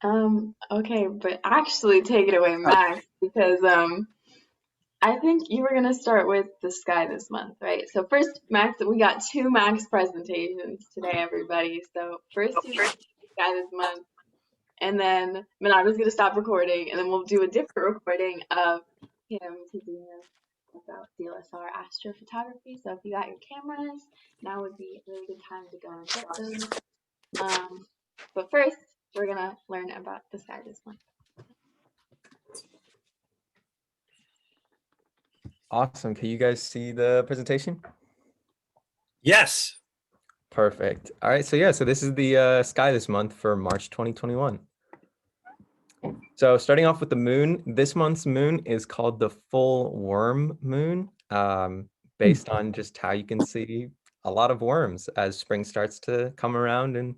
Okay, but actually take it away, Max, because I think you were gonna start with the sky this month, right? So first, Max, we got two Max presentations today, everybody. So first he's gonna do the sky this month, and then Minada's gonna stop recording, and then we'll do a different recording of him teaching us about DLSR astrophotography. So if you got your cameras, now would be a really good time to go and get those. But first, we're gonna learn about the sky this month. Awesome. Can you guys see the presentation? Yes. Perfect. All right. So this is the sky this month for March 2021. So starting off with the moon, this month's moon is called the full worm moon, based on just how you can see a lot of worms as spring starts to come around and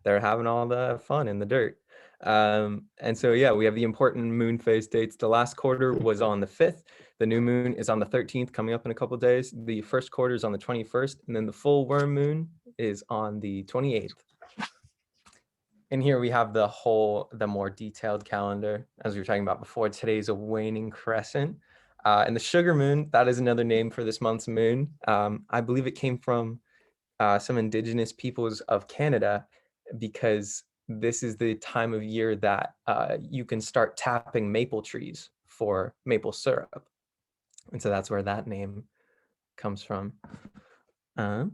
they're having all the fun in the dirt. And so, yeah, we have the important moon phase dates. The last quarter was on the 5th. The new moon is on the 13th, coming up in a couple of days. The first quarter is on the 21st, and then the full worm moon is on the 28th. And here we have the more detailed calendar, as we were talking about before. Today's a waning crescent. And the sugar moon, that is another name for this month's moon. I believe it came from some indigenous peoples of Canada, because this is the time of year that you can start tapping maple trees for maple syrup. And so that's where that name comes from. And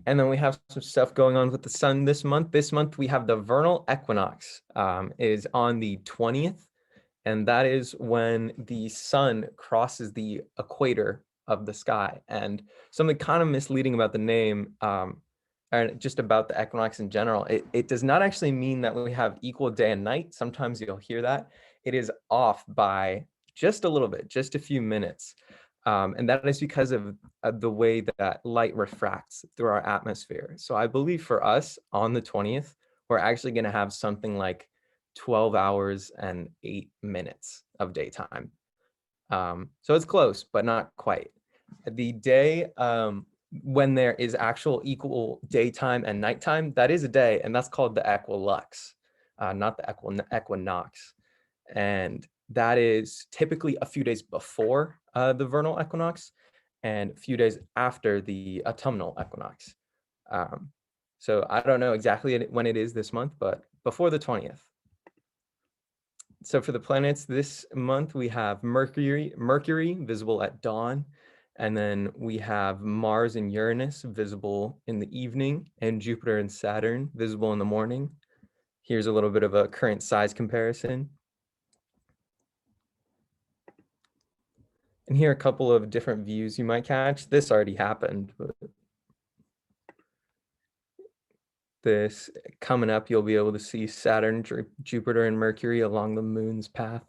then we have some stuff going on with the sun this month. This month we have the vernal equinox. It is on the 20th, and that is when the sun crosses the equator of the sky. And something kind of misleading about the name, and just about the equinox in general, it does not actually mean that we have equal day and night. Sometimes you'll hear that. It is off by just a little bit, just a few minutes. And that is because of the way that light refracts through our atmosphere. So I believe for us on the 20th, we're actually going to have something like 12 hours and 8 minutes of daytime. So it's close, but not quite. The day when there is actual equal daytime and nighttime, that is a day, and that's called the equilux, not the equinox. And that is typically a few days before the vernal equinox and a few days after the autumnal equinox. So I don't know exactly when it is this month, but before the 20th. So for the planets this month, we have Mercury visible at dawn. And then we have Mars and Uranus visible in the evening, and Jupiter and Saturn visible in the morning. Here's a little bit of a current size comparison. And here are a couple of different views you might catch. This already happened, but this coming up, you'll be able to see Saturn, Jupiter, and Mercury along the moon's path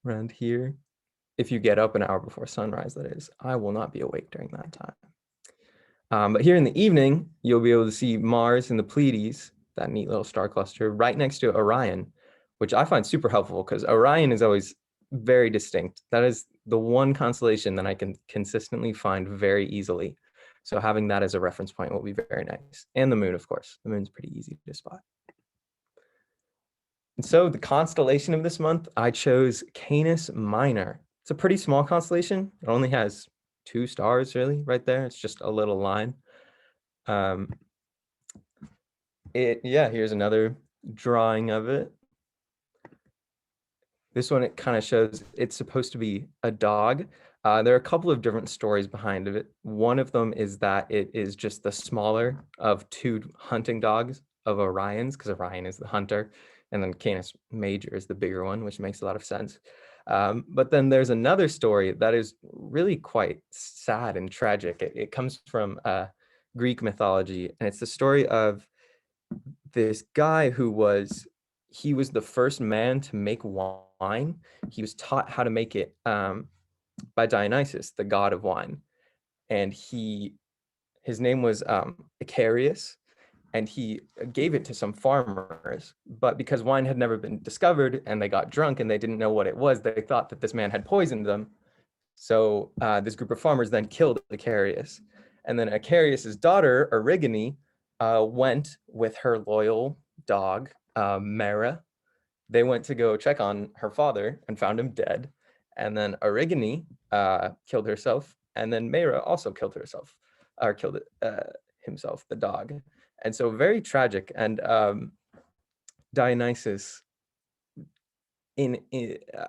around here. If you get up an hour before sunrise, that is. I will not be awake during that time. But here in the evening, you'll be able to see Mars in the Pleiades, that neat little star cluster, right next to Orion, which I find super helpful because Orion is always very distinct. That is the one constellation that I can consistently find very easily. So having that as a reference point will be very nice. And the moon, of course. The moon's pretty easy to spot. And so the constellation of this month, I chose Canis Minor. It's a pretty small constellation. It only has 2 stars really right there. It's just a little line. Here's another drawing of it. This one, it kind of shows it's supposed to be a dog. There are a couple of different stories behind it. One of them is that it is just the smaller of 2 hunting dogs of Orion's, because Orion is the hunter, and then Canis Major is the bigger one, which makes a lot of sense. But then there's another story that is really quite sad and tragic. It comes from Greek mythology, and it's the story of this guy who was the first man to make wine. He was taught how to make it by Dionysus, the god of wine. And his name was Icarius, and he gave it to some farmers. But because wine had never been discovered and they got drunk and they didn't know what it was, they thought that this man had poisoned them. So this group of farmers then killed Icarius. And then Icarius's daughter, Erigone, went with her loyal dog, Mara. They went to go check on her father and found him dead. And then Origone killed herself. And then Mara also killed herself, or killed himself, the dog. And so very tragic. And Dionysus,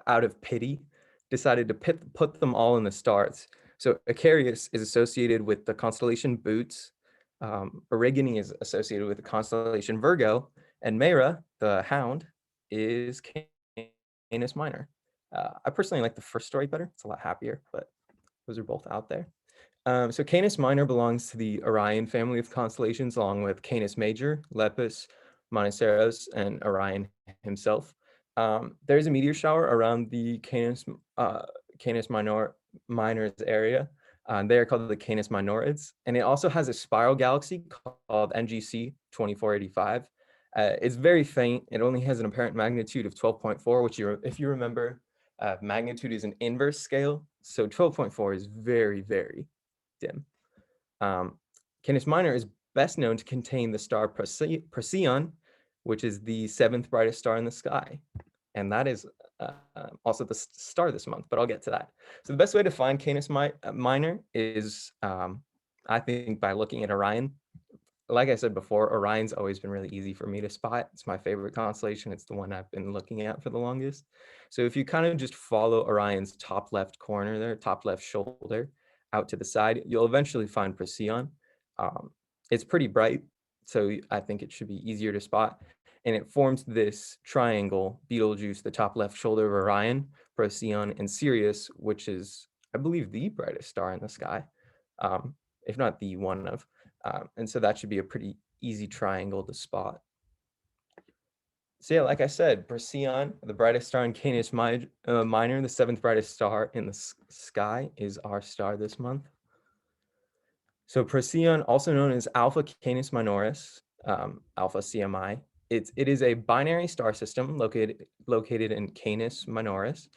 out of pity, decided to put them all in the stars. So Icarius is associated with the constellation Boots. Origone is associated with the constellation Virgo, and Mera, the hound, is Canis Minor. I personally like the first story better. It's a lot happier, but those are both out there. So Canis Minor belongs to the Orion family of constellations, along with Canis Major, Lepus, Monoceros, and Orion himself. There's a meteor shower around the Canis Minor's area. They are called the Canis Minorids, and it also has a spiral galaxy called NGC 2485. It's very faint. It only has an apparent magnitude of 12.4, which, if you remember, magnitude is an inverse scale. So 12.4 is very, very dim. Canis Minor is best known to contain the star Procyon, which is the 7th brightest star in the sky. And that is also the star this month, but I'll get to that. So the best way to find Canis Minor is, I think, by looking at Orion. Like I said before, Orion's always been really easy for me to spot. It's my favorite constellation. It's the one I've been looking at for the longest. So if you kind of just follow Orion's top left corner there, top left shoulder, out to the side, you'll eventually find Procyon. It's pretty bright, so I think it should be easier to spot. And it forms this triangle, Betelgeuse, the top left shoulder of Orion, Procyon, and Sirius, which is, I believe, the brightest star in the sky, if not the one of. And so that should be a pretty easy triangle to spot. So yeah, like I said, Procyon, the brightest star in Canis Minor, the 7th brightest star in the sky, is our star this month. So Procyon, also known as Alpha Canis Minoris, Alpha CMI, it is a binary star system located in Canis Minoris.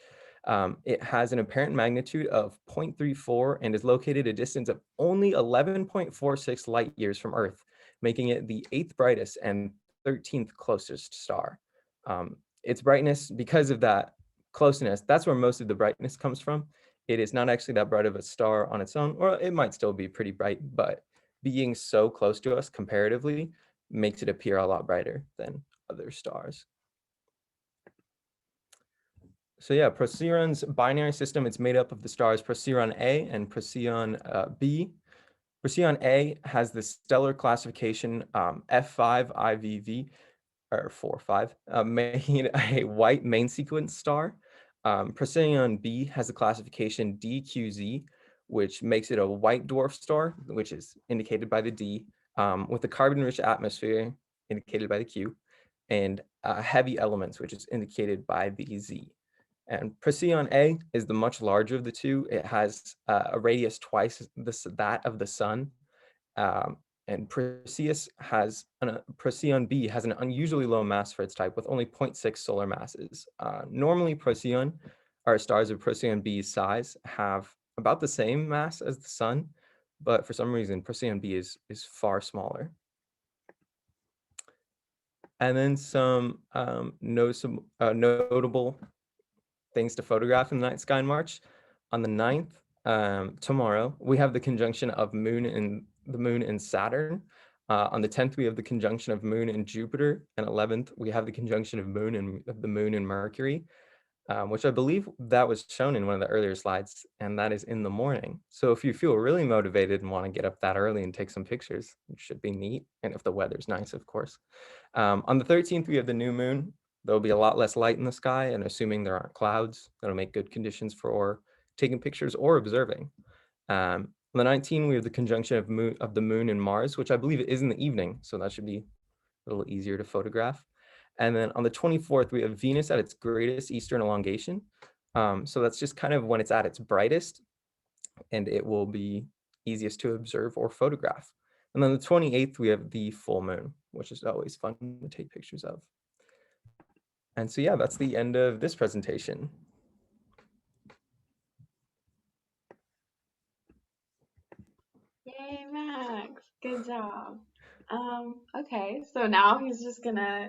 It has an apparent magnitude of 0.34 and is located at a distance of only 11.46 light years from Earth, making it the 8th brightest and 13th closest star. Its brightness, because of that closeness, that's where most of the brightness comes from. It is not actually that bright of a star on its own, or it might still be pretty bright, but being so close to us comparatively makes it appear a lot brighter than other stars. So yeah, Procyon's binary system, it's made up of the stars Procyon A and Procyon B. Procyon A has the stellar classification F5 IVV, or 4-5, making it a white main sequence star. Procyon B has the classification DQZ, which makes it a white dwarf star, which is indicated by the D, with a carbon-rich atmosphere, indicated by the Q, and heavy elements, which is indicated by the Z. And Procyon A is the much larger of the two. It has a radius twice that of the sun. And Procyon B has an unusually low mass for its type, with only 0.6 solar masses. Normally, Procyon, or stars of Procyon B's size, have about the same mass as the sun, but for some reason, Procyon B is far smaller. And then some notable things to photograph in the night sky in March. On the 9th, tomorrow, we have the conjunction of the moon and Saturn. On the 10th, we have the conjunction of Moon and Jupiter, and 11th, we have the conjunction of the Moon and Mercury, which I believe that was shown in one of the earlier slides, and that is in the morning. So if you feel really motivated and want to get up that early and take some pictures, it should be neat, and if the weather's nice, of course. On the 13th, we have the new moon. There'll be a lot less light in the sky, and assuming there aren't clouds, that'll make good conditions for taking pictures or observing. On the 19th, we have the conjunction of the moon and Mars, which I believe is in the evening, so that should be a little easier to photograph. And then on the 24th, we have Venus at its greatest eastern elongation. So that's just kind of when it's at its brightest, and it will be easiest to observe or photograph. And then the 28th, we have the full moon, which is always fun to take pictures of. And so yeah, that's the end of this presentation. Yay, Max. Good job. Okay, so now he's just gonna